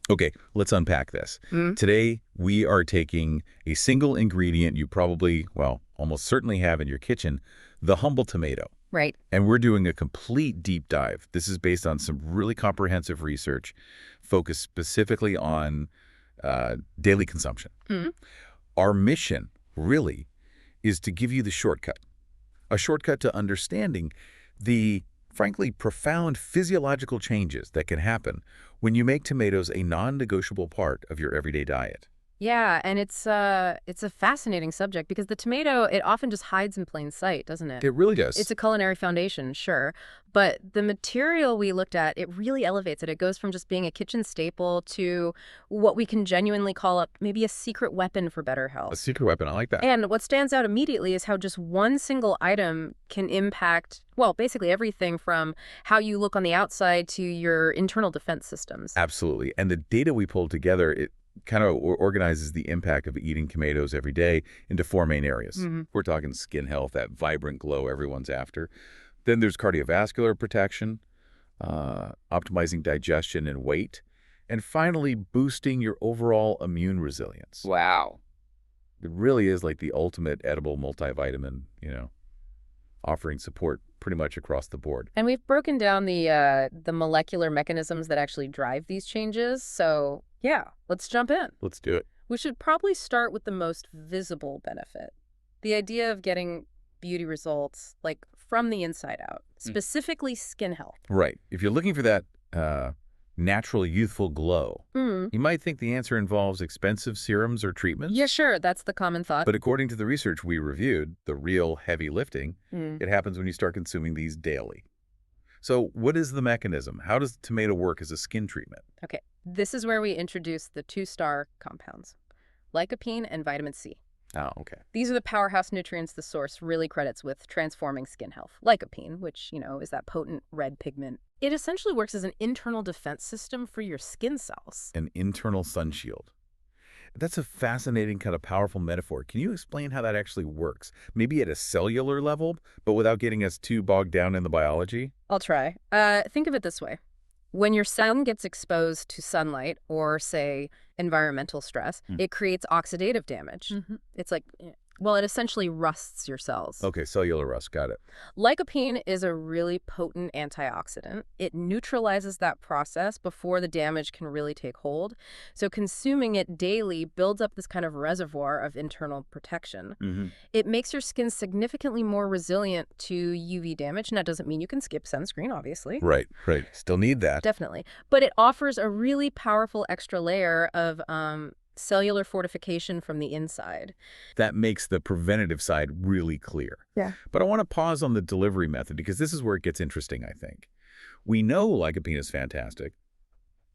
Okay, let's unpack this. Mm. Today, we are taking a single ingredient you probably, well, almost certainly have in your kitchen, the humble tomato. Right. And we're doing a complete deep dive. This is based on some really comprehensive research focused specifically on daily consumption. Mm. Our mission, really, is to give you the shortcut, a shortcut to understanding the, frankly, profound physiological changes that can happen when you make tomatoes a non-negotiable part of your everyday diet. Yeah, and it's a fascinating subject because the tomato, it often just hides in plain sight, doesn't it? It really It's does. a culinary foundation, sure, but the material we looked at, it really elevates it. It goes from just being a kitchen staple to what we can genuinely call maybe a secret weapon for better A health. secret weapon, I like that. And what stands out immediately is how just one single item can impact, well, basically everything from how you look on the outside to your internal defense systems. Absolutely. And the data we pulled together, it kind of organizes the impact of eating tomatoes every day into four main areas. Mhm. We're talking skin health, that vibrant glow everyone's after. Then there's cardiovascular protection, optimizing digestion and weight, and finally boosting your overall immune resilience. Wow. It really is like the ultimate edible multivitamin, offering support pretty much across the board. And we've broken down the molecular mechanisms that actually drive these changes. So, yeah, let's jump in. Let's do it. We should probably start with the most visible benefit. The idea of getting beauty results like from the inside out, specifically skin health. Right. If you're looking for that natural youthful glow, Mm. you might think the answer involves expensive serums or treatments. Yeah, sure, that's the common thought. But according to the research we reviewed, the real heavy lifting, Mm. it happens when you start consuming these daily. So what is the mechanism? How does tomato work as a skin treatment? Okay, this is where we introduce the two-star compounds, lycopene and vitamin C. Oh, okay. These are the powerhouse nutrients the source really credits with transforming skin health. Lycopene, which, is that potent red pigment. It essentially works as an internal defense system for your skin cells. An internal sun shield. That's a fascinating kind of powerful metaphor. Can you explain how that actually works? Maybe at a cellular level, but without getting us too bogged down in the biology? I'll try. Think of it this way. When your cell gets exposed to sunlight or, say, environmental stress, it creates oxidative damage. It's like, well, it essentially rusts your cells. Okay, cellular rust. Got it. Lycopene is a really potent antioxidant. It neutralizes that process before the damage can really take hold. So consuming it daily builds up this kind of reservoir of internal protection. It makes your skin significantly more resilient to UV damage. And that doesn't mean you can skip sunscreen, obviously. Right. Still need that. Definitely. But it offers a really powerful extra layer of cellular fortification from the inside. That makes the preventative side really clear. Yeah. But I want to pause on the delivery method because this is where it gets interesting, I think. We know lycopene is fantastic,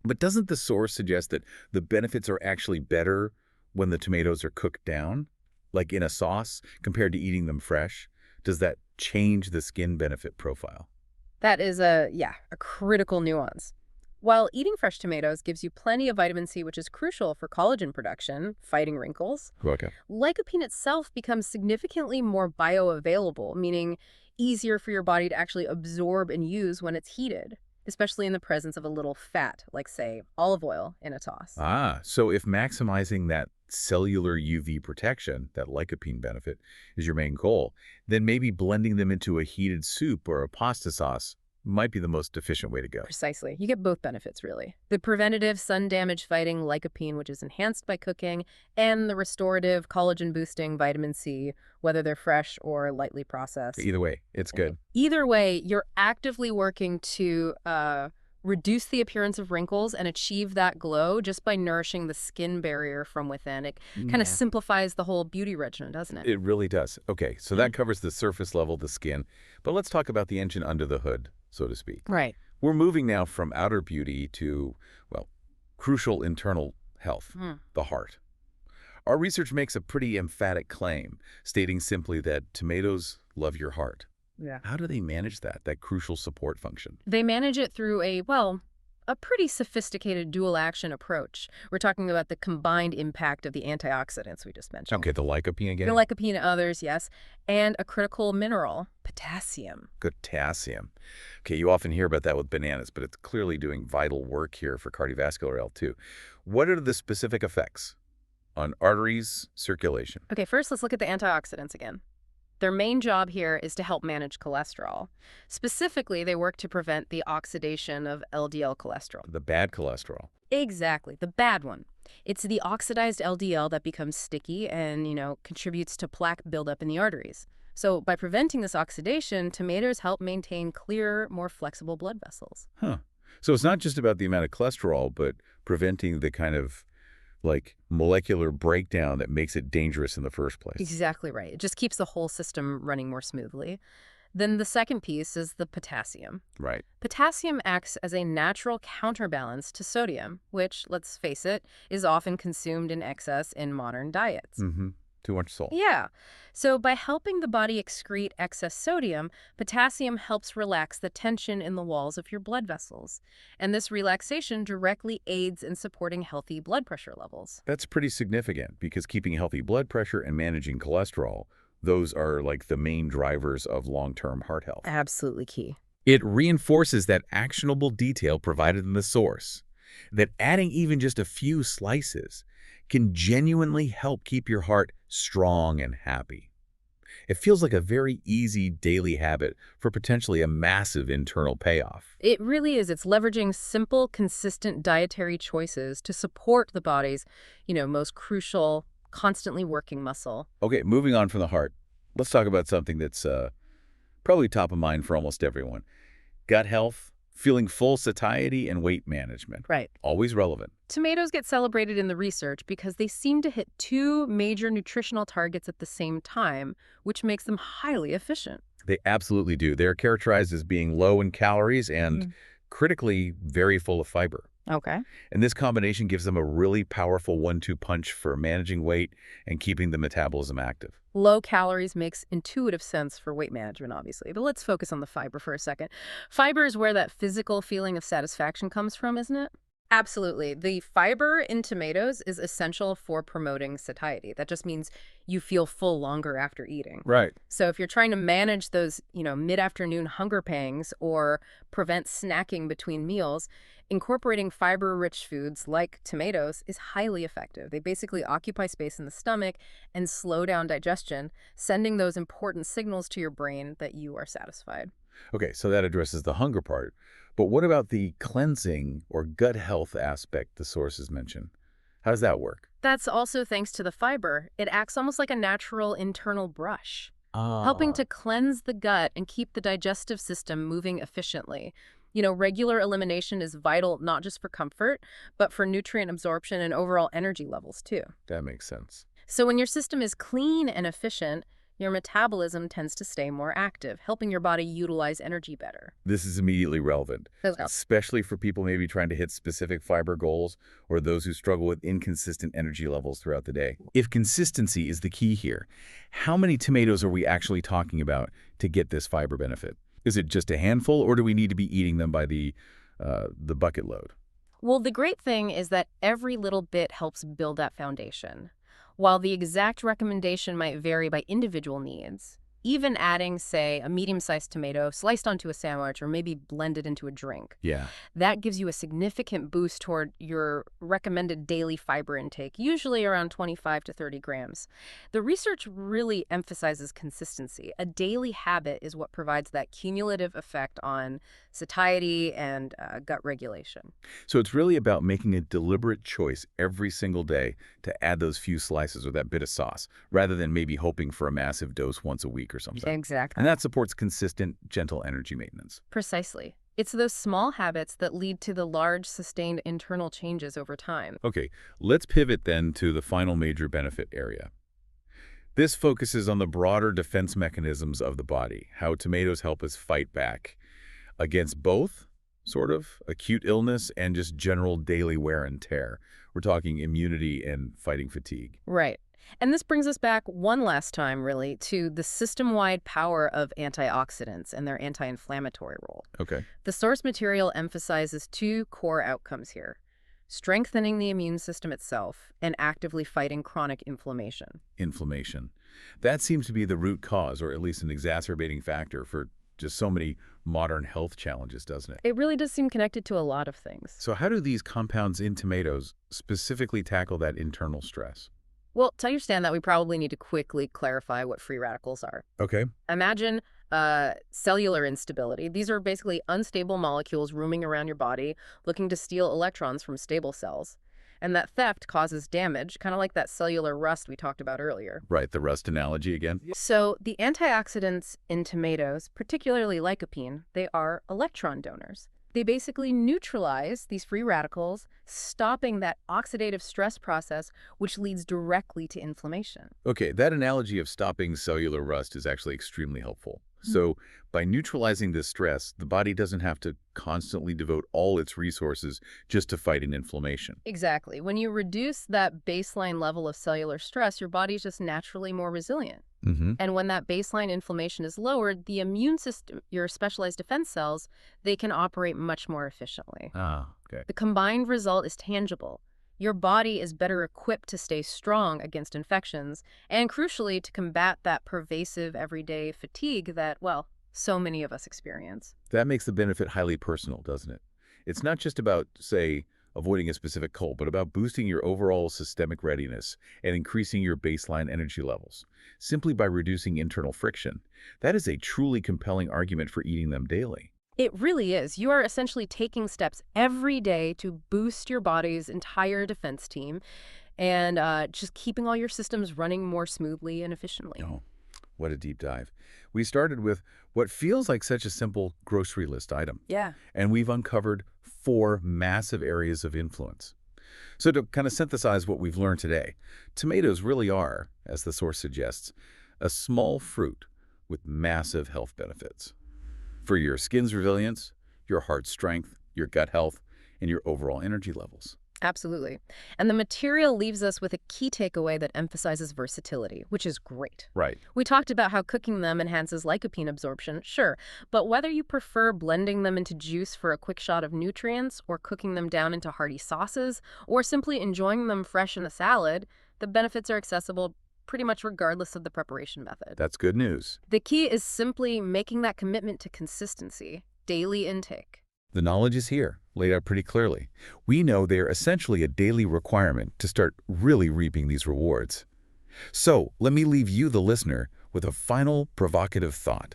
but doesn't the source suggest that the benefits are actually better when the tomatoes are cooked down, like in a sauce, compared to eating them fresh? Does that change the skin benefit profile? That is a critical nuance. While eating fresh tomatoes gives you plenty of vitamin C, which is crucial for collagen production, fighting wrinkles, Okay. lycopene itself becomes significantly more bioavailable, meaning easier for your body to actually absorb and use when it's heated, especially in the presence of a little fat, like, say, olive oil in a toss. So if maximizing that cellular UV protection, that lycopene benefit, is your main goal, then maybe blending them into a heated soup or a pasta sauce might be the most efficient way to go. Precisely. You get both benefits, really. The preventative sun damage fighting lycopene, which is enhanced by cooking, and the restorative collagen boosting vitamin C, whether they're fresh or lightly processed. Either way, it's good. Either way, you're actively working to reduce the appearance of wrinkles and achieve that glow just by nourishing the skin barrier from within. It kind of simplifies the whole beauty regimen, doesn't it? It really does. Okay, so that covers the surface level, the skin. But let's talk about the engine under the hood, so to speak. Right. We're moving now from outer beauty to, well, crucial internal health, the heart. Our research makes a pretty emphatic claim, stating simply that tomatoes love your heart. Yeah. How do they manage that crucial support function? They manage it through a a pretty sophisticated dual-action approach. We're talking about the combined impact of the antioxidants we just mentioned. Okay, the lycopene The again? lycopene and others, yes, and a critical mineral, potassium. Potassium. Okay, you often hear about that with bananas, but it's clearly doing vital work here for cardiovascular health too. What are the specific effects on arteries, circulation? Okay, first let's look at the antioxidants again. Their main job here is to help manage cholesterol. Specifically, they work to prevent the oxidation of LDL cholesterol. The bad cholesterol. Exactly, the bad one. It's the oxidized LDL that becomes sticky and, contributes to plaque buildup in the arteries. So by preventing this oxidation, tomatoes help maintain clearer, more flexible blood vessels. Huh. So it's not just about the amount of cholesterol, but preventing the kind of molecular breakdown that makes it dangerous in the first place. Exactly right. It just keeps the whole system running more smoothly. Then the second piece is the potassium. Right. Potassium acts as a natural counterbalance to sodium, which, let's face it, is often consumed in excess in modern diets. Mm-hmm. Too much salt. Yeah. So by helping the body excrete excess sodium, potassium helps relax the tension in the walls of your blood vessels. And this relaxation directly aids in supporting healthy blood pressure levels. That's pretty significant because keeping healthy blood pressure and managing cholesterol, those are like the main drivers of long-term heart health. Absolutely key. It reinforces that actionable detail provided in the source, that adding even just a few slices can genuinely help keep your heart strong and happy. It feels like a very easy daily habit for potentially a massive internal payoff. It really is. It's leveraging simple, consistent dietary choices to support the body's, most crucial, constantly working muscle. Okay, moving on from the heart, let's talk about something that's probably top of mind for almost everyone. Gut health, feeling full satiety, and weight management. Right. Always relevant. Tomatoes get celebrated in the research because they seem to hit two major nutritional targets at the same time, which makes them highly efficient. They absolutely do. They're characterized as being low in calories and critically very full of fiber. Okay. And this combination gives them a really powerful 1-2 punch for managing weight and keeping the metabolism active. Low calories makes intuitive sense for weight management, obviously. But let's focus on the fiber for a second. Fiber is where that physical feeling of satisfaction comes from, isn't it? Absolutely. The fiber in tomatoes is essential for promoting satiety. That just means you feel full longer after eating. Right. So if you're trying to manage those, mid-afternoon hunger pangs or prevent snacking between meals, incorporating fiber-rich foods like tomatoes is highly effective. They basically occupy space in the stomach and slow down digestion, sending those important signals to your brain that you are satisfied. Okay, so that addresses the hunger part. But what about the cleansing or gut health aspect the sources mention? How does that work? That's also thanks to the fiber. It acts almost like a natural internal brush, helping to cleanse the gut and keep the digestive system moving efficiently. Regular elimination is vital not just for comfort, but for nutrient absorption and overall energy levels too. That makes sense. So when your system is clean and efficient, your metabolism tends to stay more active, helping your body utilize energy better. This is immediately relevant, Okay. especially for people maybe trying to hit specific fiber goals or those who struggle with inconsistent energy levels throughout the day. If consistency is the key here, how many tomatoes are we actually talking about to get this fiber benefit? Is it just a handful, or do we need to be eating them by the bucket load? Well, the great thing is that every little bit helps build that foundation. While the exact recommendation might vary by individual needs, even adding, say, a medium-sized tomato sliced onto a sandwich or maybe blended into a drink, Yeah. that gives you a significant boost toward your recommended daily fiber intake, usually around 25 to 30 grams. The research really emphasizes consistency. A daily habit is what provides that cumulative effect on satiety and gut regulation. So it's really about making a deliberate choice every single day to add those few slices or that bit of sauce, rather than maybe hoping for a massive dose once a week or something. Exactly. And that supports consistent, gentle energy maintenance. Precisely. It's those small habits that lead to the large, sustained internal changes over time. Okay, let's pivot then to the final major benefit area. This focuses on the broader defense mechanisms of the body, how tomatoes help us fight back against both sort of acute illness and just general daily wear and tear. We're talking immunity and fighting fatigue. Right. And this brings us back one last time, really, to the system-wide power of antioxidants and their anti-inflammatory role. Okay. The source material emphasizes two core outcomes here: strengthening the immune system itself and actively fighting chronic inflammation. Inflammation. That seems to be the root cause, or at least an exacerbating factor for just so many modern health challenges, doesn't it? It really does seem connected to a lot of things. So how do these compounds in tomatoes specifically tackle that internal stress? Well, to understand that, we probably need to quickly clarify what free radicals are. Okay. Imagine cellular instability. These are basically unstable molecules roaming around your body, looking to steal electrons from stable cells. And that theft causes damage, kind of like that cellular rust we talked about earlier. Right, the rust analogy again. So the antioxidants in tomatoes, particularly lycopene, they are electron donors. They basically neutralize these free radicals, stopping that oxidative stress process, which leads directly to inflammation. Okay, that analogy of stopping cellular rust is actually extremely helpful. So by neutralizing this stress, the body doesn't have to constantly devote all its resources just to fighting inflammation. Exactly. When you reduce that baseline level of cellular stress, your body's just naturally more resilient. Mm-hmm. And when that baseline inflammation is lowered, the immune system, your specialized defense cells, they can operate much more efficiently. Ah, okay. The combined result is tangible. Your body is better equipped to stay strong against infections and, crucially, to combat that pervasive everyday fatigue that, well, so many of us experience. That makes the benefit highly personal, doesn't it? It's not just about, say, avoiding a specific cold, but about boosting your overall systemic readiness and increasing your baseline energy levels, simply by reducing internal friction. That is a truly compelling argument for eating them daily. It really is. You are essentially taking steps every day to boost your body's entire defense team and just keeping all your systems running more smoothly and efficiently. Oh, what a deep dive. We started with what feels like such a simple grocery list item, Yeah. and we've uncovered 4 massive areas of influence. So to kind of synthesize what we've learned today, tomatoes really are, as the source suggests, a small fruit with massive health benefits for your skin's resilience, your heart's strength, your gut health, and your overall energy levels. Absolutely. And the material leaves us with a key takeaway that emphasizes versatility, which is great. Right. We talked about how cooking them enhances lycopene absorption, sure, but whether you prefer blending them into juice for a quick shot of nutrients, or cooking them down into hearty sauces, or simply enjoying them fresh in a salad, the benefits are accessible pretty much regardless of the preparation method. That's good news. The key is simply making that commitment to consistency, daily intake. The knowledge is here, laid out pretty clearly. We know they're essentially a daily requirement to start really reaping these rewards. So let me leave you, the listener, with a final provocative thought.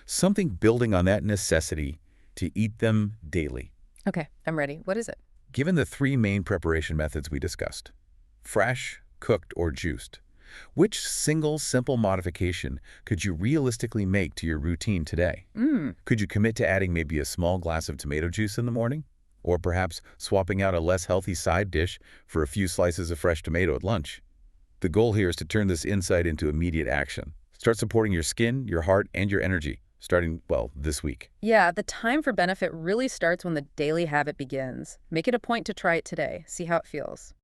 Something building on that necessity to eat them daily. Okay, I'm ready. What is it? Given the 3 main preparation methods we discussed, fresh, cooked, or juiced, which single simple modification could you realistically make to your routine today? Could you commit to adding maybe a small glass of tomato juice in the morning? Or perhaps swapping out a less healthy side dish for a few slices of fresh tomato at lunch? The goal here is to turn this insight into immediate action. Start supporting your skin, your heart, and your energy, starting, well, this week. Yeah, the time for benefit really starts when the daily habit begins. Make it a point to try it today. See how it feels.